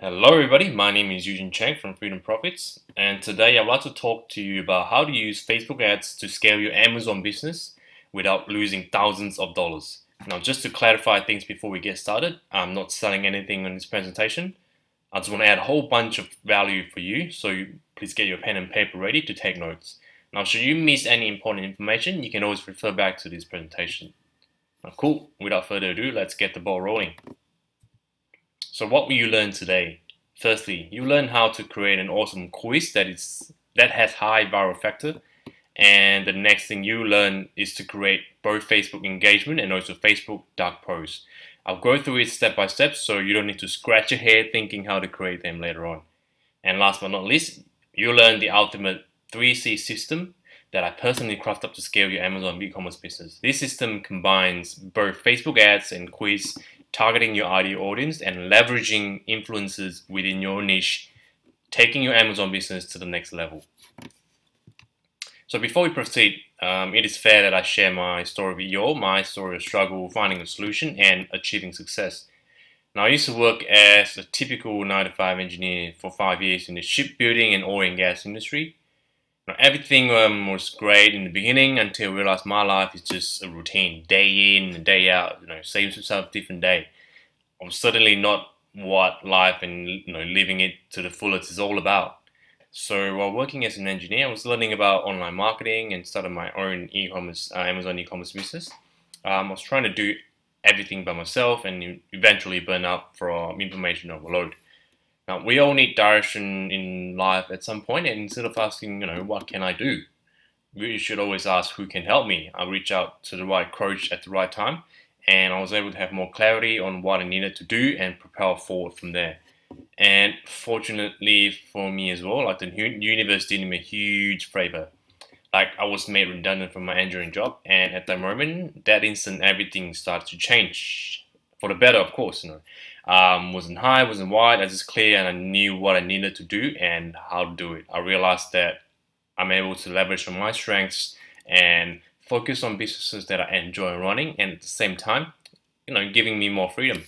Hello everybody, my name is Eugene Cheng from Freedom Profits, and today I'd like to talk to you about how to use Facebook ads to scale your Amazon business without losing thousands of dollars. Now, just to clarify things before we get started, I'm not selling anything on this presentation. I just want to add a whole bunch of value for you, so please get your pen and paper ready to take notes. Now, should you miss any important information, you can always refer back to this presentation. Now, cool, without further ado, let's get the ball rolling. So what will you learn today? Firstly, you learn how to create an awesome quiz that has high viral factor, and the next thing you learn is to create both Facebook engagement and also Facebook dark posts. I'll go through it step by step so you don't need to scratch your head thinking how to create them later on. And last but not least, you'll learn the ultimate 3C system that I personally crafted up to scale your Amazon e-commerce business. This system combines both Facebook ads and quiz, targeting your ideal audience and leveraging influencers within your niche, taking your Amazon business to the next level. So before we proceed, it is fair that I share my story with you all, my story of struggle, finding a solution and achieving success. Now, I used to work as a typical 9-to-5 engineer for 5 years in the shipbuilding and oil and gas industry. Now, everything was great in the beginning until I realized my life is just a routine, day in and day out. Same yourself, different day. I'm certainly not what life and living it to the fullest is all about. So while working as an engineer, I was learning about online marketing and started my own e-commerce, Amazon e-commerce business. I was trying to do everything by myself and eventually burn out from information overload. Now, we all need direction in life at some point, and instead of asking, what can I do? We should always ask, who can help me? I reached out to the right coach at the right time, and I was able to have more clarity on what I needed to do and propel forward from there. And fortunately for me as well, the universe did me a huge favor. I was made redundant from my engineering job, and at that moment, that instant, everything started to change. For the better, of course, wasn't high, wasn't wide, I was just clear and I knew what I needed to do and how to do it. I realized that I'm able to leverage on my strengths and focus on businesses that I enjoy running, and at the same time, giving me more freedom.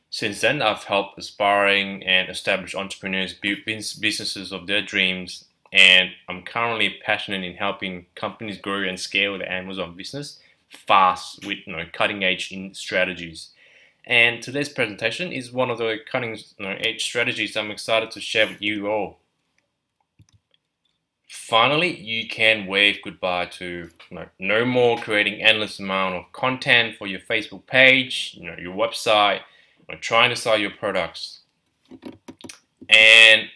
Since then, I've helped aspiring and established entrepreneurs build businesses of their dreams, and I'm currently passionate in helping companies grow and scale their Amazon business fast with cutting edge strategies. And today's presentation is one of the cutting edge strategies I'm excited to share with you all. Finally, you can wave goodbye to no more creating endless amount of content for your Facebook page, your website, trying to sell your products, and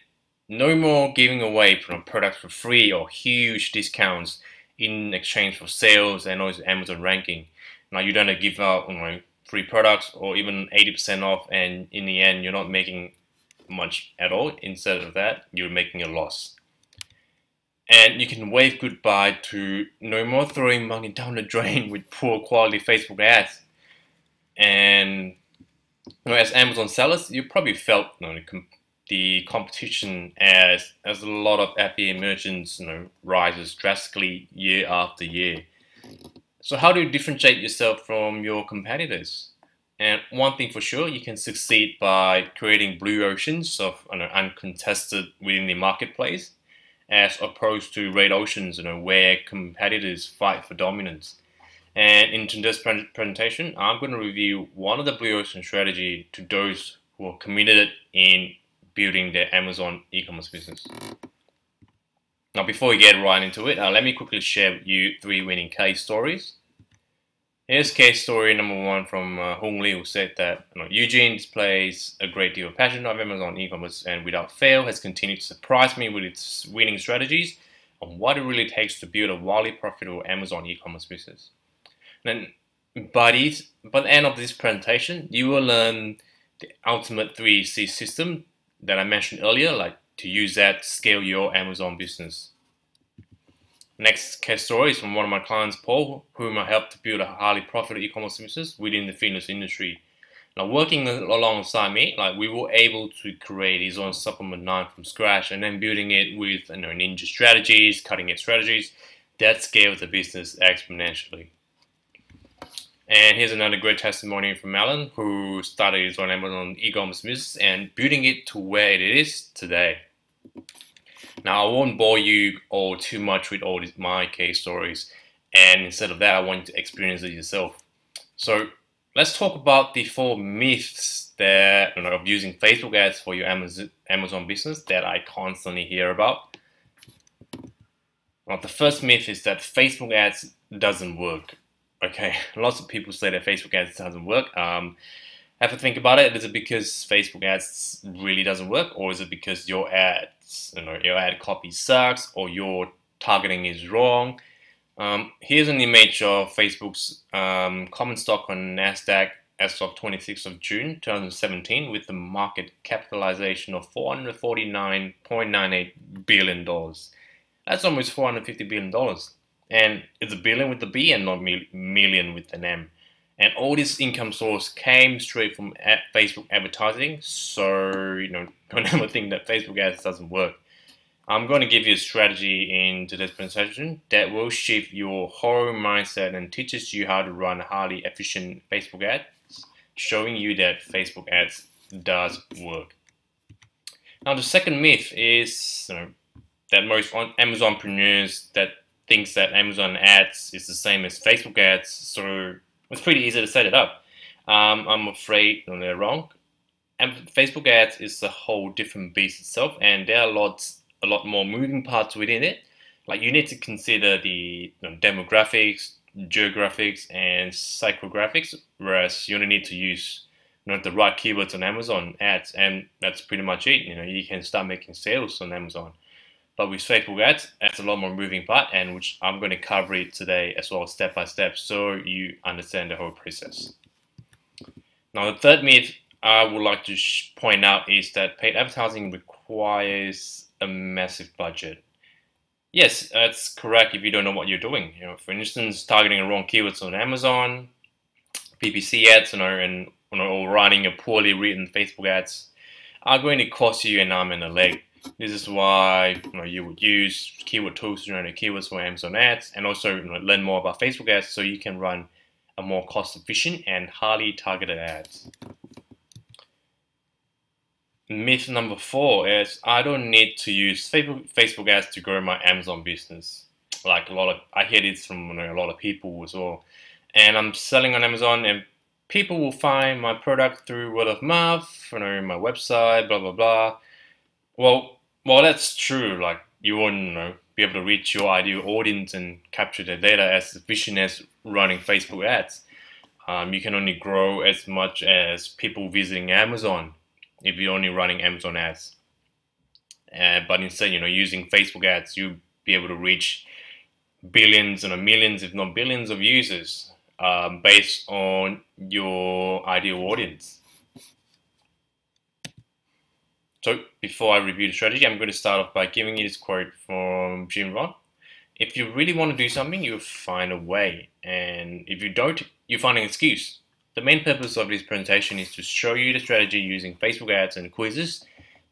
no more giving away products for free or huge discounts in exchange for sales and also Amazon ranking. Now, you don't give out free products or even 80% off, and in the end you're not making much at all. Instead of that, you're making a loss. And you can wave goodbye to no more throwing money down the drain with poor quality Facebook ads. And as Amazon sellers, you probably felt the competition as a lot of FBA merchants rises drastically year after year. So how do you differentiate yourself from your competitors? And one thing for sure, you can succeed by creating blue oceans of uncontested within the marketplace, as opposed to red oceans where competitors fight for dominance. And in today's presentation, I'm going to review one of the blue ocean strategy to those who are committed in building their Amazon e-commerce business. Now, before we get right into it, let me quickly share with you 3 winning case stories. Here's case story number 1 from Hung Lee, who said that Eugene displays a great deal of passion of Amazon e-commerce and without fail has continued to surprise me with its winning strategies on what it really takes to build a wildly profitable Amazon e-commerce business. And by the end of this presentation, you will learn the ultimate 3C system that I mentioned earlier, to use that to scale your Amazon business. Next case story is from one of my clients, Paul, whom I helped to build a highly profitable e-commerce business within the fitness industry. Now, working alongside me, we were able to create his own supplement line from scratch, and then building it with ninja strategies, cutting edge strategies that scaled the business exponentially. And here's another great testimony from Alan, who started his own Amazon e-commerce business and building it to where it is today. Now, I won't bore you all too much with all my case stories, and instead of that, I want you to experience it yourself. So let's talk about the 4 myths that of using Facebook ads for your Amazon business that I constantly hear about. Well, the first myth is that Facebook ads doesn't work. Okay, lots of people say that Facebook ads doesn't work. Have to think about it. Is it because Facebook ads really doesn't work, or is it because your ads, your ad copy sucks, or your targeting is wrong? Here's an image of Facebook's common stock on Nasdaq as of 26th of June 2017 with the market capitalization of $449.98 billion. That's almost $450 billion. And it's a billion with the B and not million with an M. And all this income source came straight from Facebook advertising. So, don't ever think that Facebook ads doesn't work. I'm going to give you a strategy in today's presentation that will shift your whole mindset and teaches you how to run highly efficient Facebook ads, showing you that Facebook ads does work. Now, the second myth is that most Amazonpreneurs that thinks that Amazon ads is the same as Facebook ads, so it's pretty easy to set it up. I'm afraid they're wrong. And Facebook ads is a whole different beast itself, and there are a lot more moving parts within it. Like, you need to consider the demographics, geographics, and psychographics, whereas you only need to use the right keywords on Amazon ads, and that's pretty much it. You can start making sales on Amazon. But with Facebook ads, that's a lot more moving part, and which I'm going to cover it today as well, step by step, so you understand the whole process. Now, the third myth I would like to point out is that paid advertising requires a massive budget. Yes, that's correct if you don't know what you're doing. For instance, targeting the wrong keywords on Amazon, PPC ads, or running a poorly written Facebook ads are going to cost you an arm and a leg. This is why you would use keyword tools to generate keywords for Amazon ads, and also learn more about Facebook ads so you can run a more cost-efficient and highly targeted ads. Myth number 4 is I don't need to use Facebook ads to grow my Amazon business. Like I hear this from a lot of people as well. And I'm selling on Amazon, and people will find my product through word of mouth, my website, blah blah blah. Well, that's true. Like, you won't be able to reach your ideal audience and capture their data as efficient as running Facebook ads. You can only grow as much as people visiting Amazon if you're only running Amazon ads. But instead, using Facebook ads, you'll be able to reach billions and millions, if not billions, of users based on your ideal audience. So before I review the strategy, I'm going to start off by giving you this quote from Jim Rohn. If you really want to do something, you'll find a way. And if you don't, you find an excuse. The main purpose of this presentation is to show you the strategy using Facebook ads and quizzes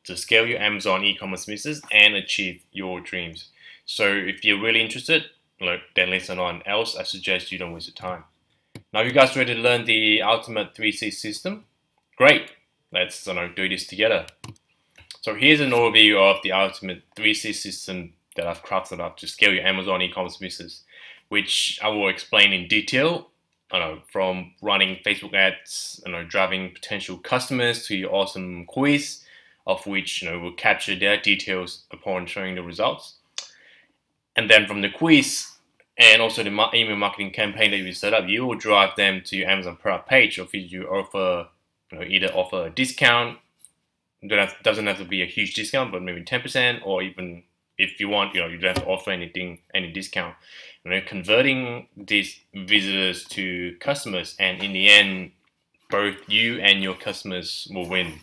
to scale your Amazon e-commerce business and achieve your dreams. So if you're really interested, then listen on. Else, I suggest you don't waste your time. Now, you guys ready to learn the ultimate 3C system? Great. Let's do this together. So here's an overview of the ultimate 3C system that I've crafted up to scale your Amazon e-commerce business, which I will explain in detail, from running Facebook ads, driving potential customers to your awesome quiz, of which will capture their details upon showing the results. And then from the quiz and also the email marketing campaign that you set up, you will drive them to your Amazon product page, of which you offer, either offer a discount. Doesn't have to be a huge discount, but maybe 10%, or even if you want, you don't have to offer any discount. Converting these visitors to customers, and in the end, both you and your customers will win.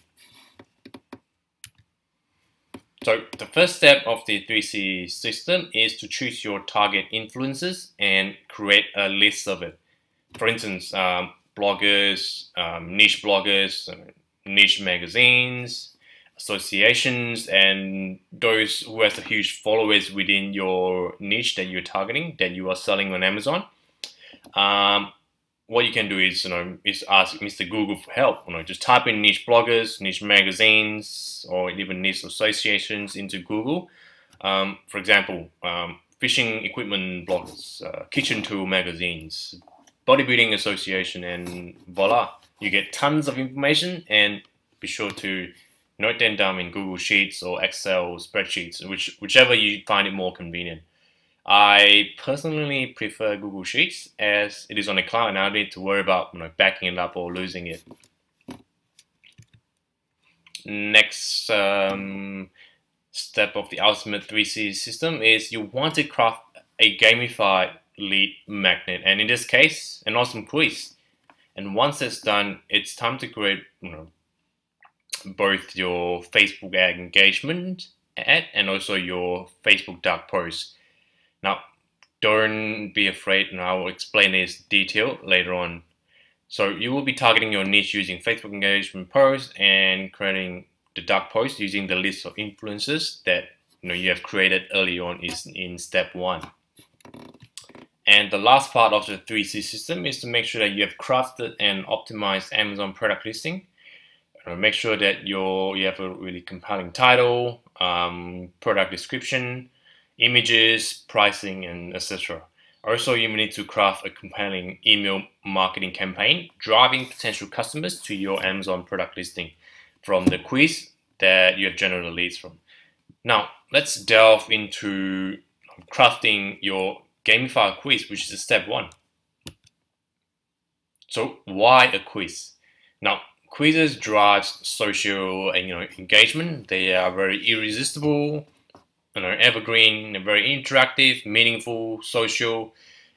So the first step of the 3C system is to choose your target influencers and create a list of it. For instance, bloggers, niche bloggers, niche magazines, associations, and those who has a huge followers within your niche that you're targeting, that you are selling on Amazon. what you can do is ask Mr. Google for help. Just type in niche bloggers, niche magazines, or even niche associations into Google. For example, fishing equipment bloggers, kitchen tool magazines, bodybuilding association, and voila, you get tons of information. And be sure to note them down in Google Sheets or Excel spreadsheets, whichever you find it more convenient. I personally prefer Google Sheets as it is on the cloud and I don't need to worry about backing it up or losing it. Next step of the ultimate 3C system is you want to craft a gamified lead magnet, and in this case, an awesome quiz. And once it's done, it's time to create both your Facebook ad engagement ad and also your Facebook dark post. Now, don't be afraid, and I will explain this detail later on. So you will be targeting your niche using Facebook engagement posts and creating the dark post using the list of influencers that you have created early on is in step 1. And the last part of the 3C system is to make sure that you have crafted and optimized Amazon product listing. Make sure that you have a really compelling title, product description, images, pricing, and etc. Also, you need to craft a compelling email marketing campaign, driving potential customers to your Amazon product listing from the quiz that you have generated leads from. Now, let's delve into crafting your gamified quiz, which is step 1. So, why a quiz? Now, quizzes drive social and engagement. They are very irresistible, evergreen, very interactive, meaningful, social,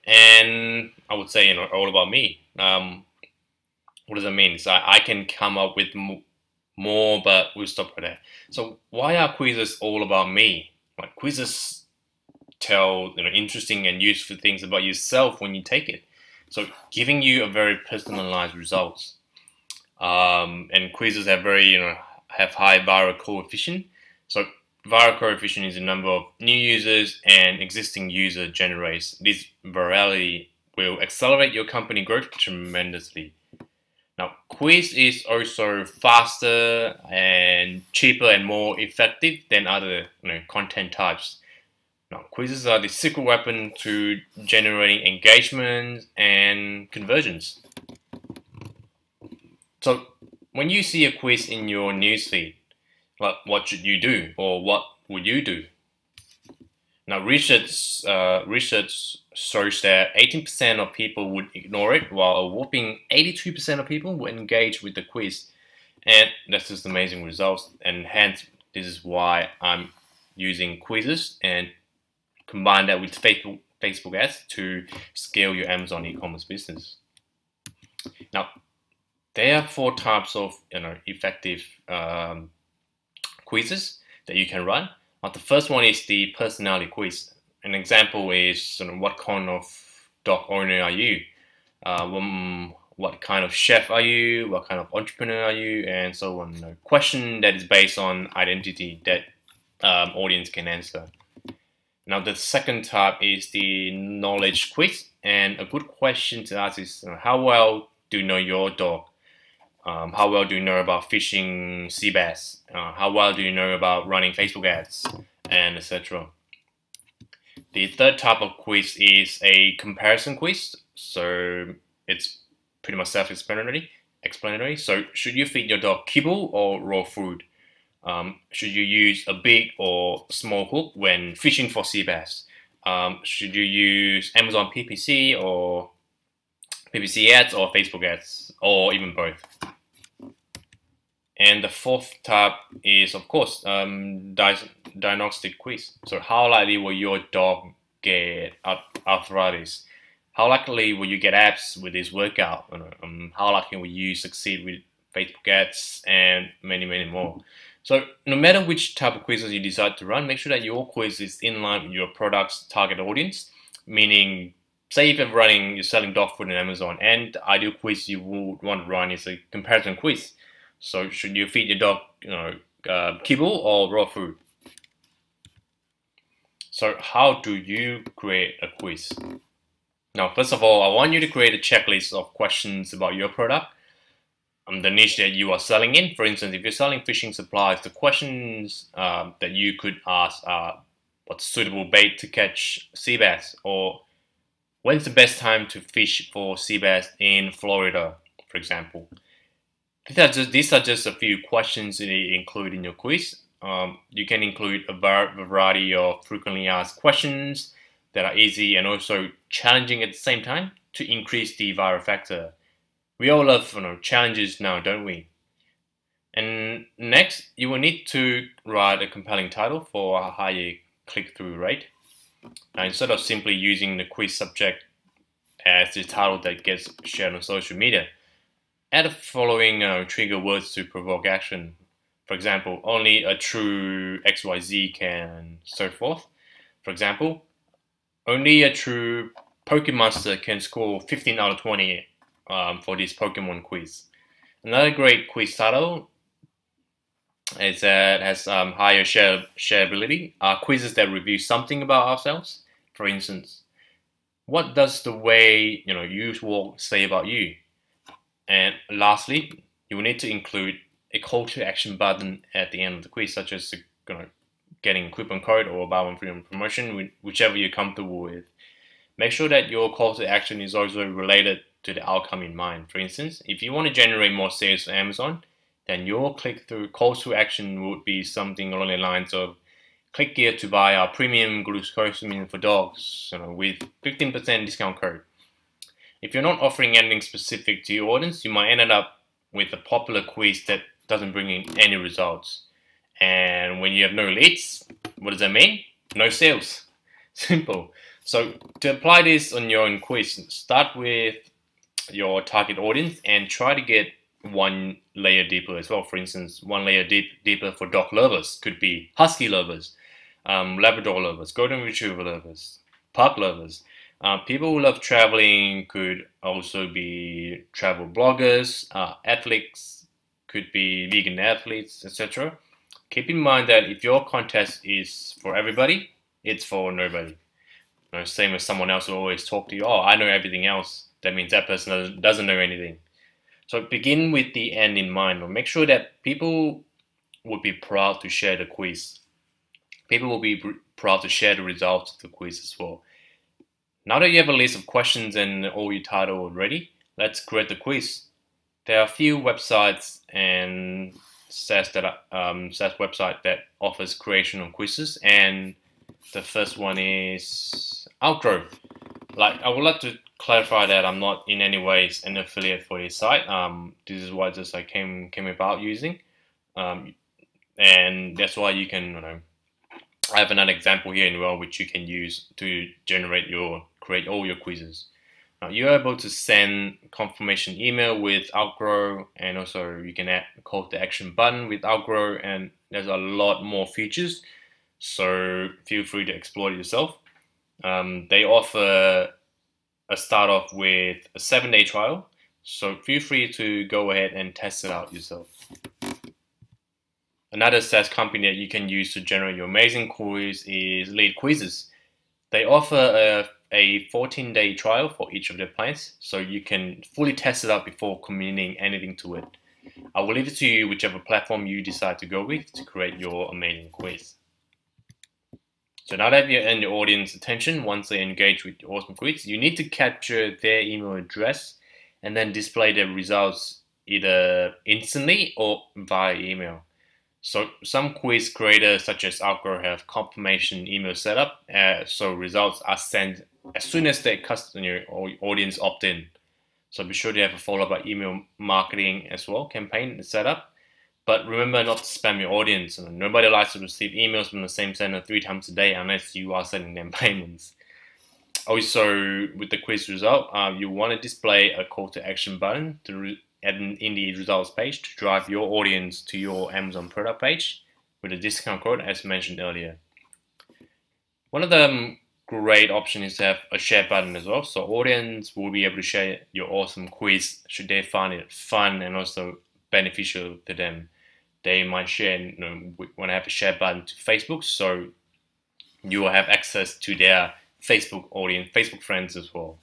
and I would say all about me. What does that mean? So I can come up with more, but we'll stop right there. So why are quizzes all about me? Like, quizzes tell interesting and useful things about yourself when you take it. So giving you a very personalized results. And quizzes have have high viral coefficient. So viral coefficient is the number of new users and existing user generates. This virality will accelerate your company growth tremendously. Now, quiz is also faster and cheaper and more effective than other content types. Now, quizzes are the secret weapon to generating engagement and conversions. So, when you see a quiz in your newsfeed, what should you do, or what would you do? Now, research shows that 18% of people would ignore it, while a whopping 82% of people would engage with the quiz. And that's just amazing results. And hence, this is why I'm using quizzes and combine that with Facebook ads to scale your Amazon e-commerce business. Now, there are 4 types of effective quizzes that you can run. The first one is the personality quiz. An example is what kind of dog owner are you? What kind of chef are you? What kind of entrepreneur are you? And so on. A question that is based on identity that audience can answer. Now, the second type is the knowledge quiz. And a good question to ask is how well do you know your dog? How well do you know about fishing sea bass? How well do you know about running Facebook ads, and etc. The third type of quiz is a comparison quiz. So it's pretty much self-explanatory. So should you feed your dog kibble or raw food? Should you use a big or small hook when fishing for sea bass? Should you use Amazon PPC or PPC ads or Facebook ads, or even both? And the fourth type is, of course, diagnostic quiz. So how likely will your dog get arthritis? How likely will you get abs with this workout? How likely will you succeed with Facebook ads, and many, many more. So no matter which type of quizzes you decide to run, make sure that your quiz is in line with your product's target audience. Meaning, say if you're selling dog food on Amazon, and the ideal quiz you would want to run is a comparison quiz. So should you feed your dog, kibble or raw food? So how do you create a quiz? Now, first of all, I want you to create a checklist of questions about your product, the niche that you are selling in. For instance, if you're selling fishing supplies, the questions that you could ask are, what's suitable bait to catch sea bass? Or when's the best time to fish for sea bass in Florida, for example? These are just a few questions that you include in your quiz. You can include a variety of frequently asked questions that are easy and also challenging at the same time to increase the viral factor. We all love challenges now, don't we? And next, you will need to write a compelling title for a higher click-through rate. Now, instead of simply using the quiz subject as the title that gets shared on social media, add the following trigger words to provoke action. For example, only a true XYZ can so forth. For example, only a true Pokemaster can score 15 out of 20 for this Pokemon quiz. Another great quiz title is that has higher shareability are quizzes that review something about ourselves. For instance, what does the way you walk say about you? And lastly, you will need to include a call to action button at the end of the quiz, such as getting a coupon code or buy one free on promotion, whichever you're comfortable with. Make sure that your call to action is also related to the outcome in mind. For instance, if you want to generate more sales on Amazon, then your click-through call to action would be something along the lines of click here to buy our premium glucosamine for dogs with 15% discount code. If you're not offering anything specific to your audience, you might end up with a popular quiz that doesn't bring in any results. And when you have no leads, what does that mean? No sales. Simple. So to apply this on your own quiz, start with your target audience and try to get one layer deeper as well. For instance, one layer deeper for dog lovers could be husky lovers, Labrador lovers, golden retriever lovers, pug lovers. People who love traveling could also be travel bloggers, athletes could be vegan athletes, etc. Keep in mind that if your contest is for everybody, it's for nobody. Same as someone else who always talk to you, oh, I know everything else. That means that person doesn't know anything. So begin with the end in mind. Make sure that people would be proud to share the quiz. People will be proud to share the results of the quiz as well. Now that you have a list of questions and all your title already, let's create the quiz. There are a few websites and SaaS website that offers creation of quizzes, and the first one is Outgrow. I would like to clarify that I'm not in any ways an affiliate for this site. This is what I came about using, and that's why you can I have another example here as well, which you can use to create all your quizzes. Now, you're able to send confirmation email with Outgrow, and also you can add a call to action button with Outgrow, and there's a lot more features. So feel free to explore it yourself. They offer a start off with a 7-day trial, so feel free to go ahead and test it out yourself. Another SaaS company that you can use to generate your amazing quiz is LeadQuizzes. They offer a 14-day trial for each of their plans, so you can fully test it out before committing anything to it. I will leave it to you whichever platform you decide to go with to create your amazing quiz. So now that you've earned your audience attention, once they engage with your awesome quiz, you need to capture their email address and then display their results either instantly or via email. So some quiz creators such as Outgrow have confirmation email set up, so results are sent as soon as their customer or audience opt in. So be sure to have a follow-up email marketing as well campaign set up. But remember not to spam your audience. Nobody likes to receive emails from the same sender 3 times a day unless you are sending them payments. Also, with the quiz result, you want to display a call to action button in the results page to drive your audience to your Amazon product page with a discount code as mentioned earlier. One of the great options is to have a share button as well, so audience will be able to share your awesome quiz should they find it fun and also beneficial to them. They might share, want to have a share button to Facebook, so you will have access to their Facebook audience, Facebook friends as well.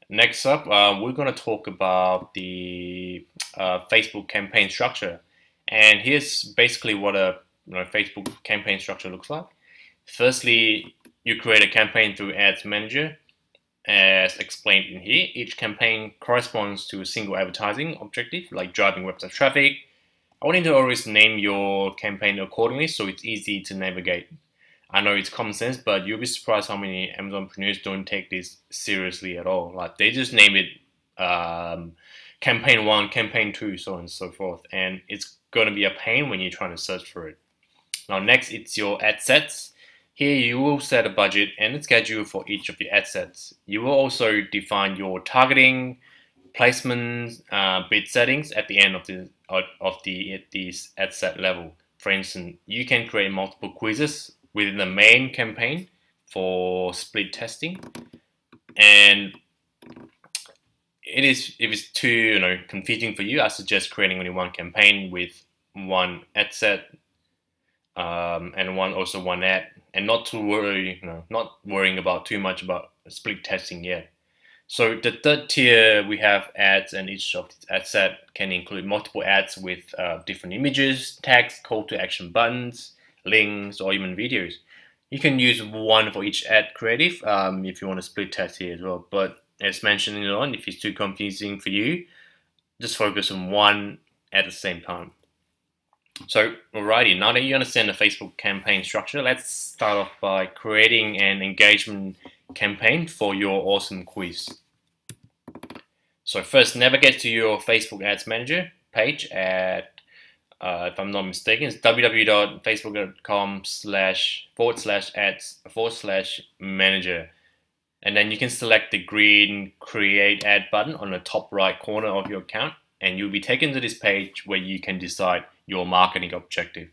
Next up, we're going to talk about the Facebook campaign structure. And here's basically what a Facebook campaign structure looks like. Firstly, you create a campaign through Ads Manager. As explained in here, each campaign corresponds to a single advertising objective, like driving website traffic. I want you to always name your campaign accordingly so it's easy to navigate. I know it's common sense, but you'll be surprised how many Amazonpreneurs don't take this seriously at all. Like they just name it campaign 1, campaign 2, so on and so forth. And it's going to be a pain when you're trying to search for it. Now next, it's your ad sets. Here you will set a budget and a schedule for each of the ad sets. You will also define your targeting, placements, bid settings at the end of these ad set level. For instance, you can create multiple quizzes within the main campaign for split testing. And if it's too confusing for you, I suggest creating only one campaign with one ad set and one ad, and not to worry, not worrying about too much about split testing yet. So the third tier, we have ads, and each of the ad set can include multiple ads with different images, text, call to action buttons, links, or even videos. You can use one for each ad creative if you want to split test here as well. But as mentioned earlier on, if it's too confusing for you, just focus on one at the same time. So, alrighty, now that you understand the Facebook campaign structure, let's start off by creating an engagement campaign for your awesome quiz. So first, navigate to your Facebook Ads Manager page at, if I'm not mistaken, it's www.facebook.com//ads/manager. And then you can select the green Create Ad button on the top right corner of your account, and you'll be taken to this page where you can decide your marketing objective.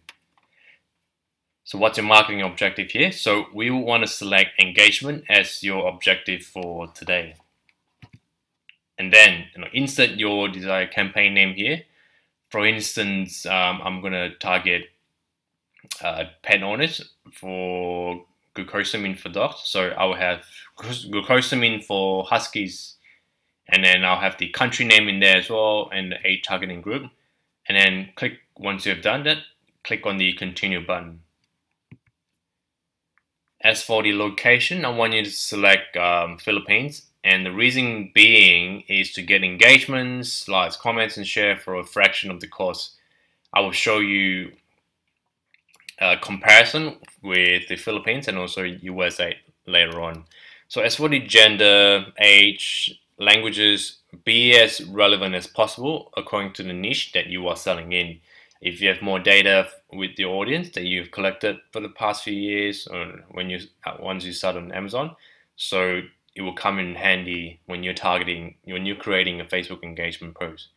So what's your marketing objective here? So we will want to select engagement as your objective for today. And then insert your desired campaign name here. For instance, I'm going to target pet owners for glucosamine for dogs. So I will have glucosamine for huskies, and then I'll have the country name in there as well and the age targeting group. And then once you've done that, click on the continue button. As for the location, I want you to select Philippines, and the reason being is to get engagements, likes, comments, and share for a fraction of the cost. I will show you a comparison with the Philippines and also USA later on. So as for the gender, age, languages, be as relevant as possible according to the niche that you are selling in. If you have more data with the audience that you've collected for the past few years, or once you start on Amazon, so it will come in handy when you're creating a Facebook engagement post.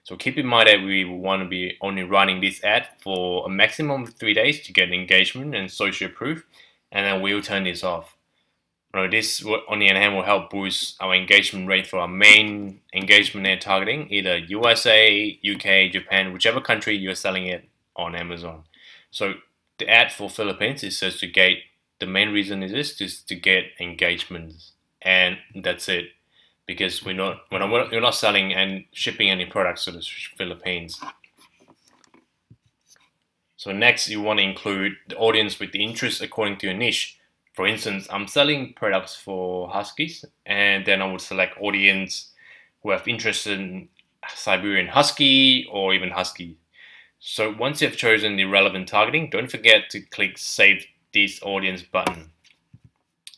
So keep in mind that we want to be only running this ad for a maximum of 3 days to get engagement and social proof, and then we'll turn this off. This on the other hand will help boost our engagement rate for our main engagement ad targeting, either USA, UK, Japan, whichever country you're selling it on Amazon. So the ad for Philippines is just to get, the main reason is just to get engagements, and that's it, because we're not selling and shipping any products to the Philippines. So next, you want to include the audience with the interest according to your niche. For instance, I'm selling products for huskies, and then I would select audience who have interest in Siberian Husky or even Husky. So once you have chosen the relevant targeting, don't forget to click Save This Audience button.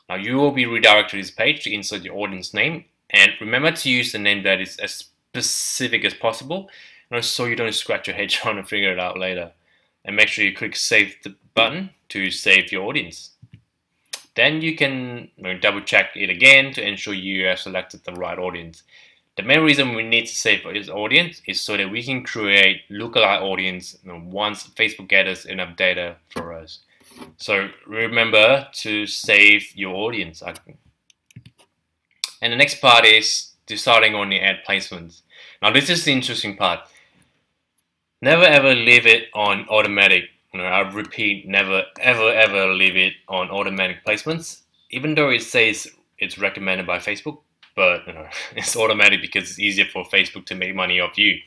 Now you will be redirected to this page to insert your audience name, and remember to use the name that is as specific as possible, so you don't scratch your head trying to figure it out later. And make sure you click Save the button to save your audience. Then you can double check it again to ensure you have selected the right audience. The main reason we need to save this audience is so that we can create lookalike audience once Facebook gathers enough data for us. So remember to save your audience. And the next part is deciding on the ad placements. Now this is the interesting part. Never ever leave it on automatic. I repeat, never ever leave it on automatic placements, even though it says it's recommended by Facebook. but it's automatic because it's easier for Facebook to make money off you.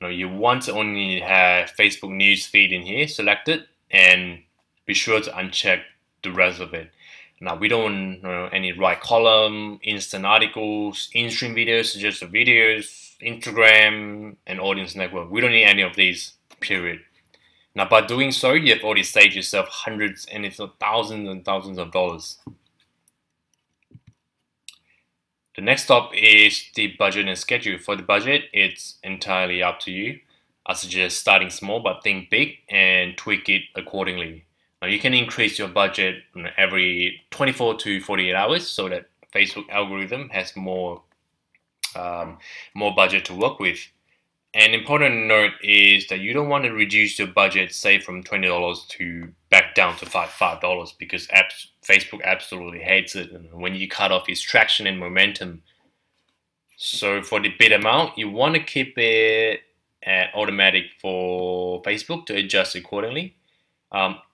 You want to only have Facebook Newsfeed in here selected, and be sure to uncheck the rest of it. Now we don't any right column, instant articles, in-stream videos, suggested videos, Instagram, and audience network. We don't need any of these, period. Now by doing so, you have already saved yourself hundreds and if not thousands and thousands of dollars. The next stop is the budget and schedule. For the budget, it's entirely up to you. I suggest starting small but think big and tweak it accordingly. Now you can increase your budget every 24 to 48 hours so that Facebook algorithm has more budget to work with. An important note is that you don't want to reduce your budget, say from $20 to back down to $5 because Facebook absolutely hates it when you cut off its traction and momentum. So for the bid amount, you want to keep it at automatic for Facebook to adjust accordingly.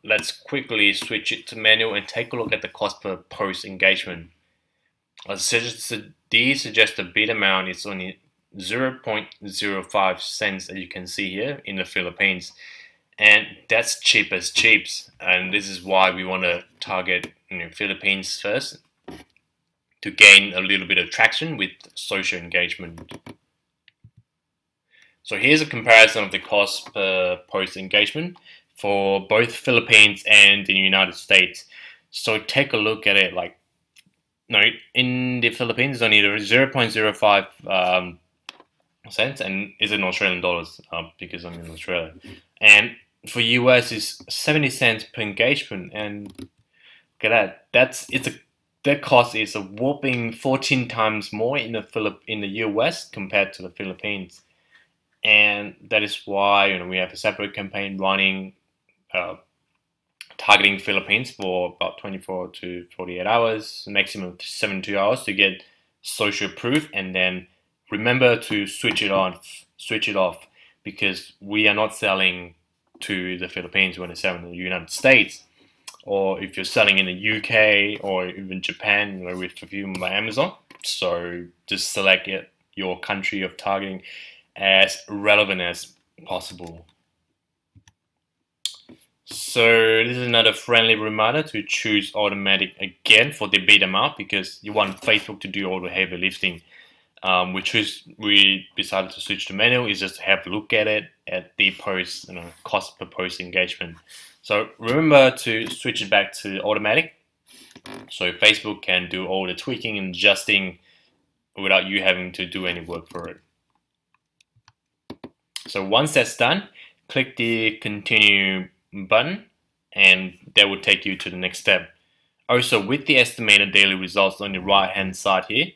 Let's quickly switch it to manual and take a look at the cost per post engagement. The suggested bid amount is only 0.05 cents, as you can see here in the Philippines, and that's cheap as cheaps. And this is why we want to target Philippines first to gain a little bit of traction with social engagement. So here's a comparison of the cost per post engagement for both Philippines and the United States. So take a look at it. In the Philippines, it's only 0.05 cents, and is in Australian dollars because I'm in Australia. And for US, it's 70 cents per engagement. And look at that. That cost is a whopping 14 times more in the US compared to the Philippines. And that is why we have a separate campaign running targeting Philippines for about 24 to 48 hours, maximum 72 hours to get social proof, and then remember to switch it off because we are not selling to the Philippines when we're selling in the United States. Or if you're selling in the UK or even Japan, with fulfillment by Amazon. So just select your country of targeting as relevant as possible. So this is another friendly reminder to choose automatic again for the bid amount because you want Facebook to do all the heavy lifting. We decided to switch to manual is just to have a look at it at the post, cost per post engagement. So remember to switch it back to automatic so Facebook can do all the tweaking and adjusting without you having to do any work for it. So once that's done, click the continue button and that will take you to the next step. Also, with the estimated daily results on the right hand side here,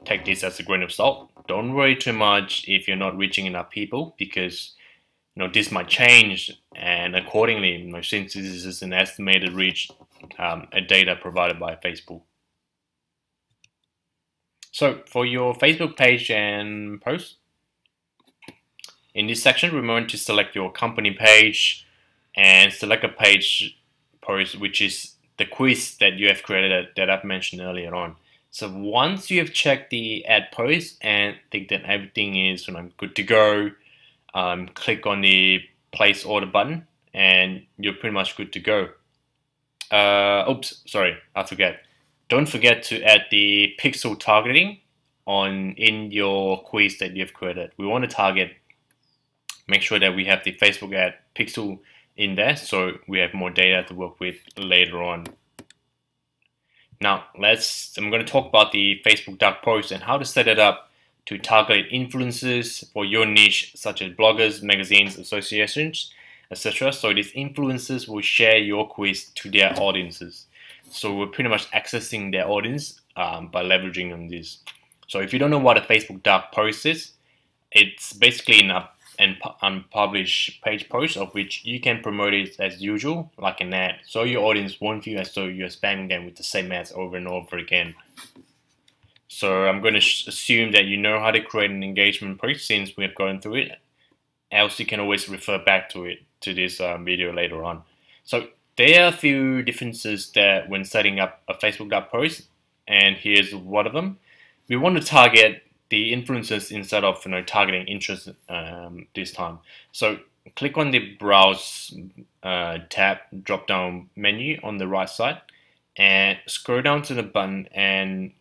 take this as a grain of salt. Don't worry too much if you're not reaching enough people because this might change, and accordingly, since this is an estimated reach, a data provided by Facebook. So for your Facebook page and post, in this section, remember to select your company page and select a page post, which is the quiz that you have created that I've mentioned earlier on. So once you have checked the add post and think that everything is good to go, click on the place order button and you're pretty much good to go. Oops, sorry, I forget. Don't forget to add the pixel targeting in your quiz that you've created. We want to make sure that we have the Facebook ad pixel in there so we have more data to work with later on. Now I'm going to talk about the Facebook dark post and how to set it up to target influencers for your niche, such as bloggers, magazines, associations, etc. So these influencers will share your quiz to their audiences. So we're pretty much accessing their audience by leveraging on this. So if you don't know what a Facebook dark post is, it's basically an unpublished page post of which you can promote it as usual, like an ad, so your audience won't feel as though you're spamming them with the same ads over and over again. So I'm going to assume that you know how to create an engagement post since we've gone through it. Else you can always refer back to this video later on. So there are a few differences that when setting up a Facebook dark post, and here's one of them. we want to target the influencers instead of targeting interest this time. So click on the Browse tab drop down menu on the right side and scroll down to the button, and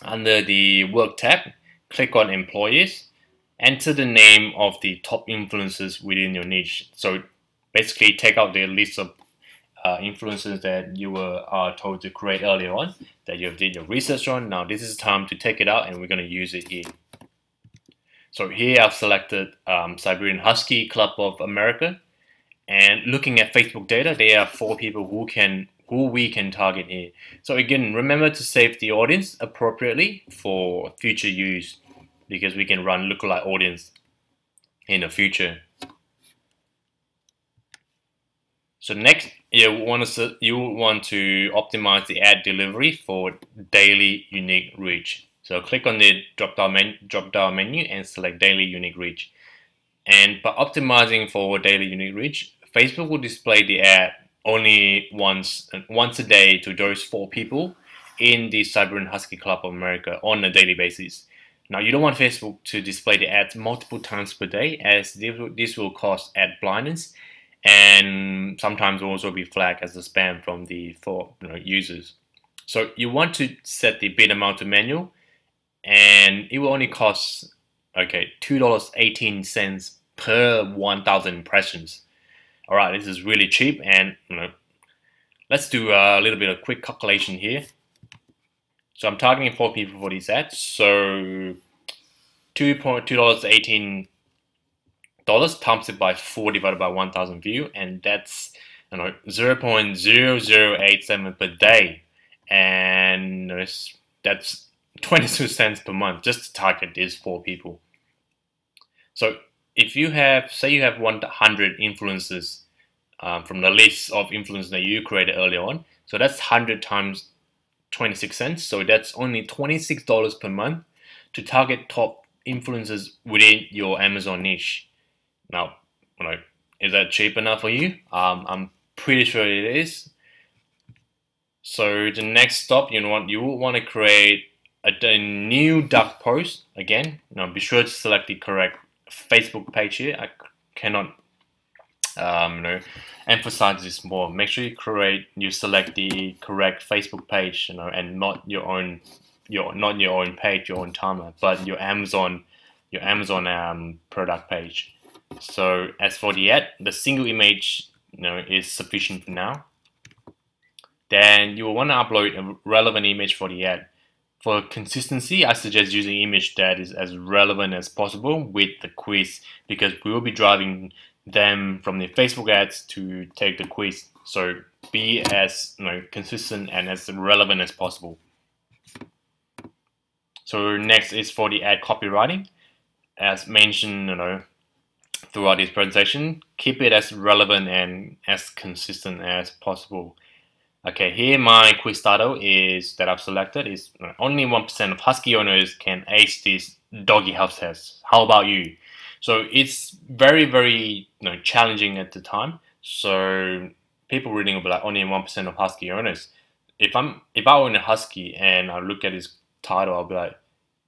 under the Work tab, click on Employees. Enter the name of the top influencers within your niche. So basically take out the list of influencers that you were told to create earlier on, that you did your research on. Now this is time to take it out, and we're going to use it here. So here I've selected Siberian Husky Club of America, and looking at Facebook data, there are 4 people who we can target here. So again, remember to save the audience appropriately for future use, because we can run lookalike audience in the future. So next, you want to optimize the ad delivery for daily unique reach. So click on the drop down menu and select daily unique reach. And by optimizing for daily unique reach, Facebook will display the ad only once a day to those 4 people in the Siberian Husky Club of America on a daily basis. Now, you don't want Facebook to display the ads multiple times per day, as this will cause ad blindness and sometimes will also be flagged as a spam from the users. So you want to set the bid amount to manual, and it will only cost $2.18 per 1,000 impressions. All right, this is really cheap, and let's do a little bit of quick calculation here. So I'm targeting 4 people for these ads. So $2.18 times it by 4 divided by 1,000 view, and that's 0.0087 per day, and that's 22 cents per month just to target these 4 people. So if you have, say you have 100 influencers from the list of influencers that you created earlier on, so that's 100 times 26 cents, so that's only $26 per month to target top influencers within your Amazon niche. Now, is that cheap enough for you? I'm pretty sure it is. So the next stop, you will want to create a new dark post. Again, be sure to select the correct Facebook page here. I cannot emphasize this more. Make sure you select the correct Facebook page, and not your own page, your own timeline, but your Amazon product page. So as for the ad, the single image is sufficient for now. Then you will want to upload a relevant image for the ad. For consistency, I suggest using image that is as relevant as possible with the quiz, because we will be driving them from the Facebook ads to take the quiz. So be as consistent and as relevant as possible. So next is for the ad copywriting. As mentioned, throughout this presentation, keep it as relevant and as consistent as possible. Okay, here my quiz title is that I've selected is only 1% of Husky owners can ace this doggy health test. How about you? So it's very, very challenging at the time. So people reading will be like, only 1% of Husky owners. If I own a Husky and I look at this title, I'll be like,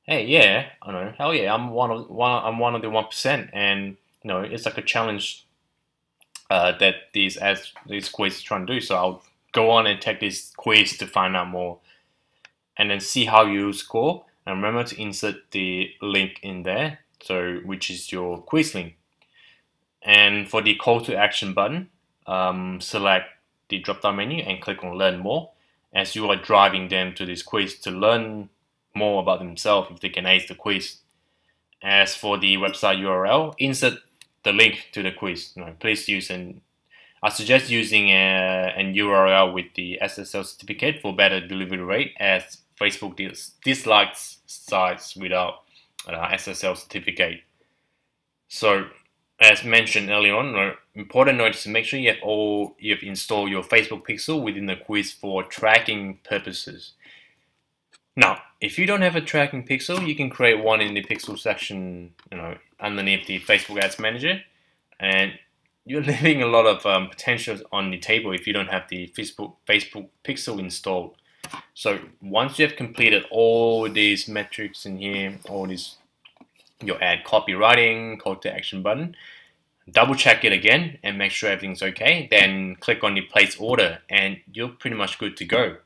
hey, yeah, hell yeah, I'm one of the 1%, and it's like a challenge that these quiz is trying to do. So I'll go on and take this quiz to find out more, and then see how you score. And remember to insert the link in there, which is your quiz link. And for the call to action button, select the drop down menu and click on Learn More, as you are driving them to this quiz to learn more about themselves if they can ace the quiz. As for the website URL, insert the link to the quiz. Please use I suggest using an URL with the SSL certificate for better delivery rate, as Facebook dislikes sites without SSL certificate. So, as mentioned earlier on, important note is to make sure you've installed your Facebook pixel within the quiz for tracking purposes. Now, if you don't have a tracking pixel, you can create one in the pixel section, underneath the Facebook Ads Manager, and you're leaving a lot of potential on the table if you don't have the Facebook pixel installed. So once you have completed all these metrics in here, all these, your ad copywriting, call to action button, double check it again and make sure everything's okay. Then click on the place order and you're pretty much good to go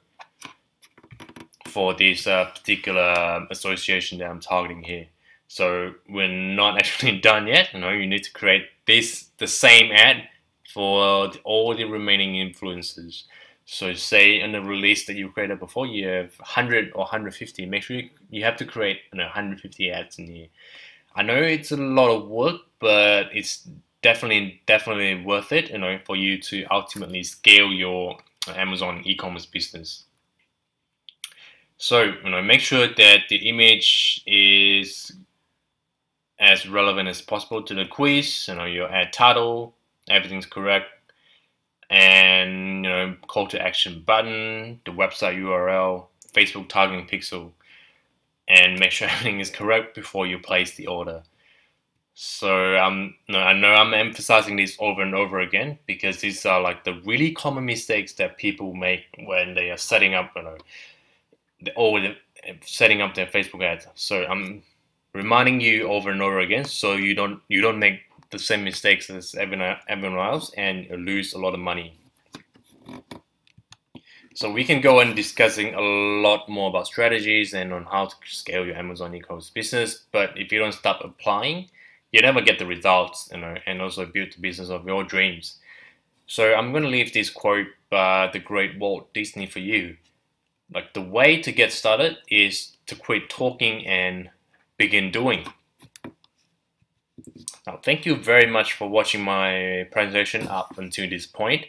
for this particular association that I'm targeting here. So we're not actually done yet. You need to create the same ad for all the remaining influencers. So say in the release that you created before, you have 100 or 150. Make sure you have to create 150 ads in here. I know it's a lot of work, but it's definitely worth it, for you to ultimately scale your Amazon e-commerce business. So, make sure that the image is as relevant as possible to the quiz. Your ad title, everything's correct, and call to action button, the website URL, Facebook targeting pixel, and make sure everything is correct before you place the order. So I know I'm emphasizing this over and over again because these are like the really common mistakes that people make when they are setting up, setting up their Facebook ads. So I'm reminding you over and over again so you don't make the same mistakes as everyone else and lose a lot of money. So we can go on discussing a lot more about strategies and on how to scale your Amazon e-commerce business. But if you don't start applying, you never get the results, and also build the business of your dreams. So I'm going to leave this quote by the great Walt Disney for you. Like, the way to get started is to quit talking and begin doing. Now, thank you very much for watching my presentation up until this point.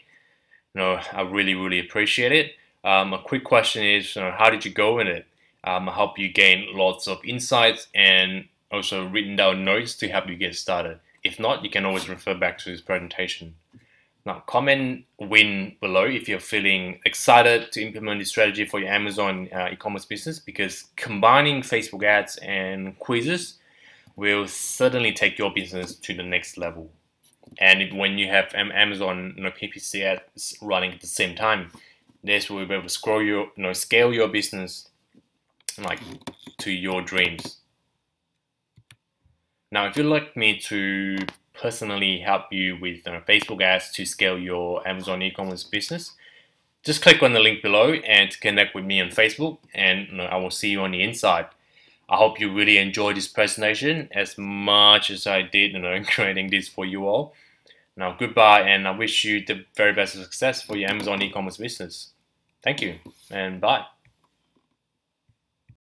I really appreciate it. A quick question is, how did you go in it? I hope you gained lots of insights and also written down notes to help you get started. If not, you can always refer back to this presentation. Now, comment win below if you're feeling excited to implement this strategy for your Amazon e-commerce business, because combining Facebook ads and quizzes will certainly take your business to the next level. And when you have Amazon PPC ads running at the same time, this will be able to scale your business to your dreams. Now, if you'd like me to personally help you with Facebook ads to scale your Amazon e-commerce business, just click on the link below and connect with me on Facebook, and I will see you on the inside. I hope you really enjoyed this presentation as much as I did creating this for you all. Now, goodbye, and I wish you the very best of success for your Amazon e-commerce business. Thank you, and bye.